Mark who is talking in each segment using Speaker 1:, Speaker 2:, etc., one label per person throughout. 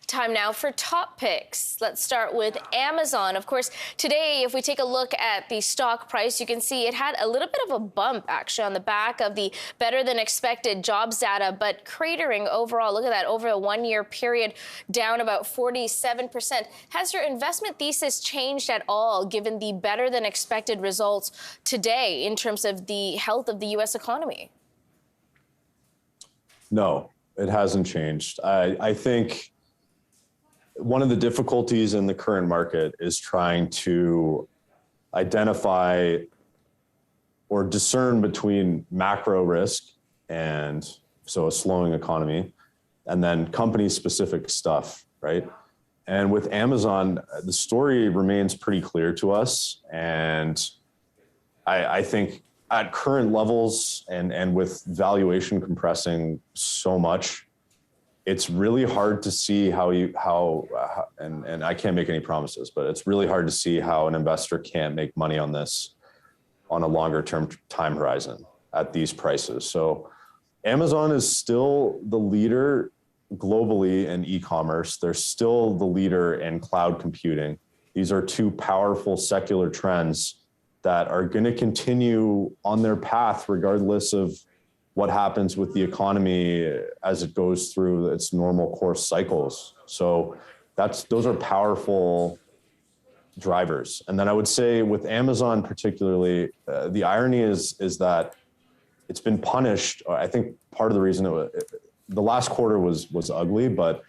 Speaker 1: Time now for top picks. Let's start with Amazon. Of course, today, if we take a look at the stock price, you can see it had a little bit of a bump, actually, on the back of the better than expected jobs data, but cratering overall. Look at that, over a one-year period, down about 47%. Has your investment thesis changed at all, given the better than expected results today in terms of the health of the U.S. economy?
Speaker 2: No, it hasn't changed. I think one of the difficulties in the current market is trying to identify or discern between macro risk and so a slowing economy and then company specific stuff, right? And with Amazon, the story remains pretty clear to us. And I think at current levels and with valuation compressing so much, it's really hard to see and I can't make any promises, but it's really hard to see how an investor can't make money on this on a longer term time horizon at these prices. So Amazon is still the leader globally in e-commerce. They're still the leader in cloud computing. These are two powerful secular trends that are going to continue on their path regardless of what happens with the economy as it goes through its normal course cycles. So those are powerful drivers. And then I would say with Amazon particularly, the irony is that it's been punished. I think part of the reason the last quarter was ugly, but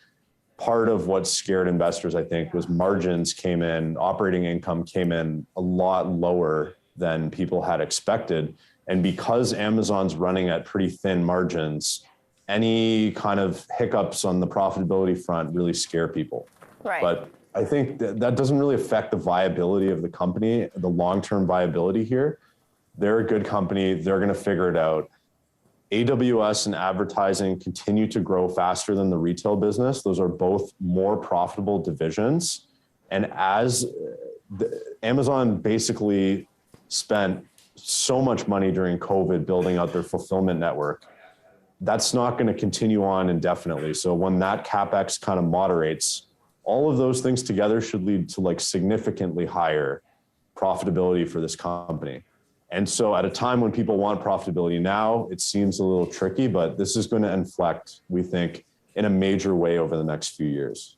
Speaker 2: part of what scared investors, I think, was margins came in, operating income came in a lot lower than people had expected. And because Amazon's running at pretty thin margins, any kind of hiccups on the profitability front really scare people.
Speaker 1: Right.
Speaker 2: But I think that doesn't really affect the viability of the company, the long-term viability here. They're a good company. They're going to figure it out. AWS and advertising continue to grow faster than the retail business. Those are both more profitable divisions. And as Amazon basically spent so much money during COVID building out their fulfillment network, that's not going to continue on indefinitely. So when that CapEx kind of moderates, all of those things together should lead to like significantly higher profitability for this company. And so at a time when people want profitability now, it seems a little tricky, but this is going to inflect, we think, in a major way over the next few years.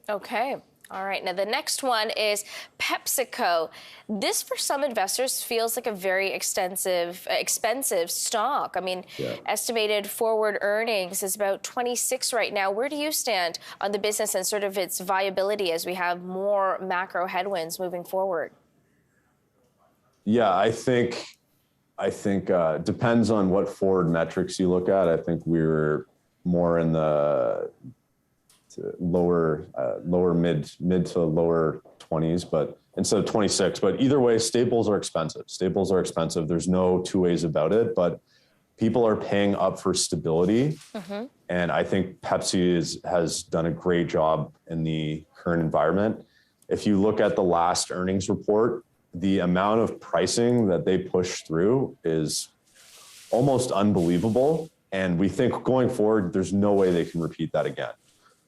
Speaker 1: Okay. All right. Now, the next one is PepsiCo. This, for some investors, feels like a very expensive stock. I mean, Estimated forward earnings is about 26 right now. Where do you stand on the business and sort of its viability as we have more macro headwinds moving forward?
Speaker 2: Yeah, I think depends on what forward metrics you look at. I think we're more in the lower mid to lower 20s, but instead of 26. But either way, staples are expensive. There's no two ways about it. But people are paying up for stability, and I think Pepsi has done a great job in the current environment. If you look at the last earnings report, the amount of pricing that they push through is almost unbelievable. And we think going forward, there's no way they can repeat that again.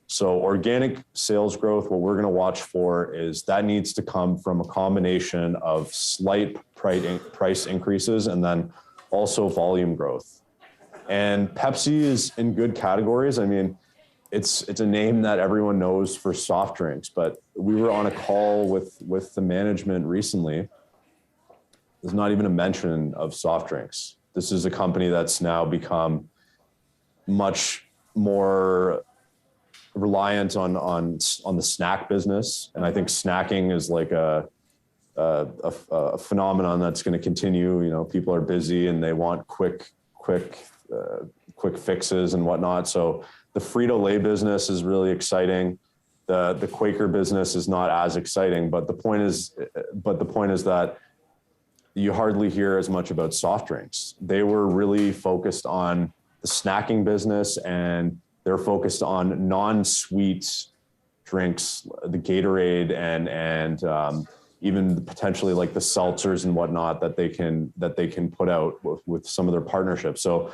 Speaker 2: So organic sales growth, what we're going to watch for is that needs to come from a combination of slight price increases and then also volume growth. And Pepsi is in good categories. I mean, it's a name that everyone knows for soft drinks, but we were on a call with the management recently. There's not even a mention of soft drinks. This is a company that's now become much more reliant on the snack business. And I think snacking is like a phenomenon that's going to continue. You know, people are busy and they want quick fixes and whatnot. So the Frito-Lay business is really exciting. The Quaker business is not as exciting, but the point is that you hardly hear as much about soft drinks. They were really focused on the snacking business, and they're focused on non-sweet drinks, the Gatorade and even potentially like the seltzers and whatnot that they can put out with some of their partnerships. So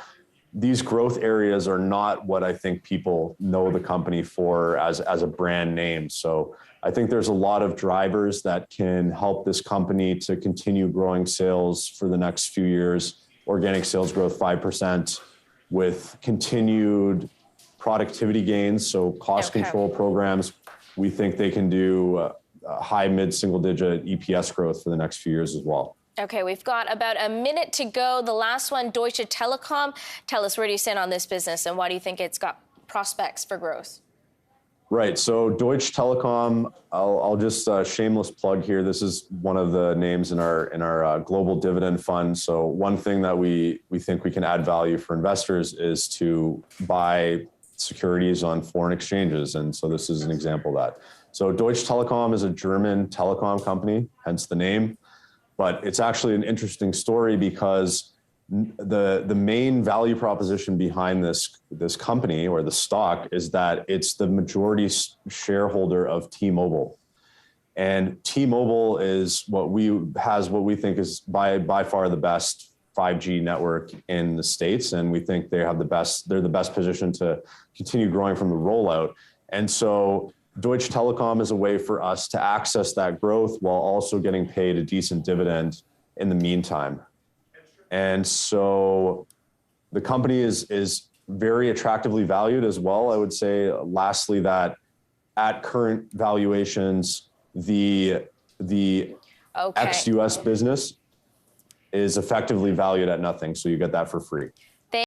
Speaker 2: these growth areas are not what I think people know the company for as a brand name. So I think there's a lot of drivers that can help this company to continue growing sales for the next few years. Organic sales growth 5% with continued productivity gains. So cost control programs, we think they can do high mid-single digit EPS growth for the next few years as well.
Speaker 1: Okay, we've got about a minute to go. The last one, Deutsche Telekom. Tell us, where do you stand on this business and why do you think it's got prospects for growth?
Speaker 2: Right. So Deutsche Telekom, I'll just shameless plug here. This is one of the names in our global dividend fund. So one thing that we think we can add value for investors is to buy securities on foreign exchanges. And so this is an example of that. So Deutsche Telekom is a German telecom company, hence the name. But it's actually an interesting story because the main value proposition behind this company or the stock is that it's the majority shareholder of T-Mobile. And T-Mobile is what we think is by far the best 5G network in the States. And we think they're the best position to continue growing from the rollout. And so Deutsche Telekom is a way for us to access that growth while also getting paid a decent dividend in the meantime. And so the company is very attractively valued as well. I would say, lastly, that at current valuations, the ex-US business is effectively valued at nothing. So you get that for free.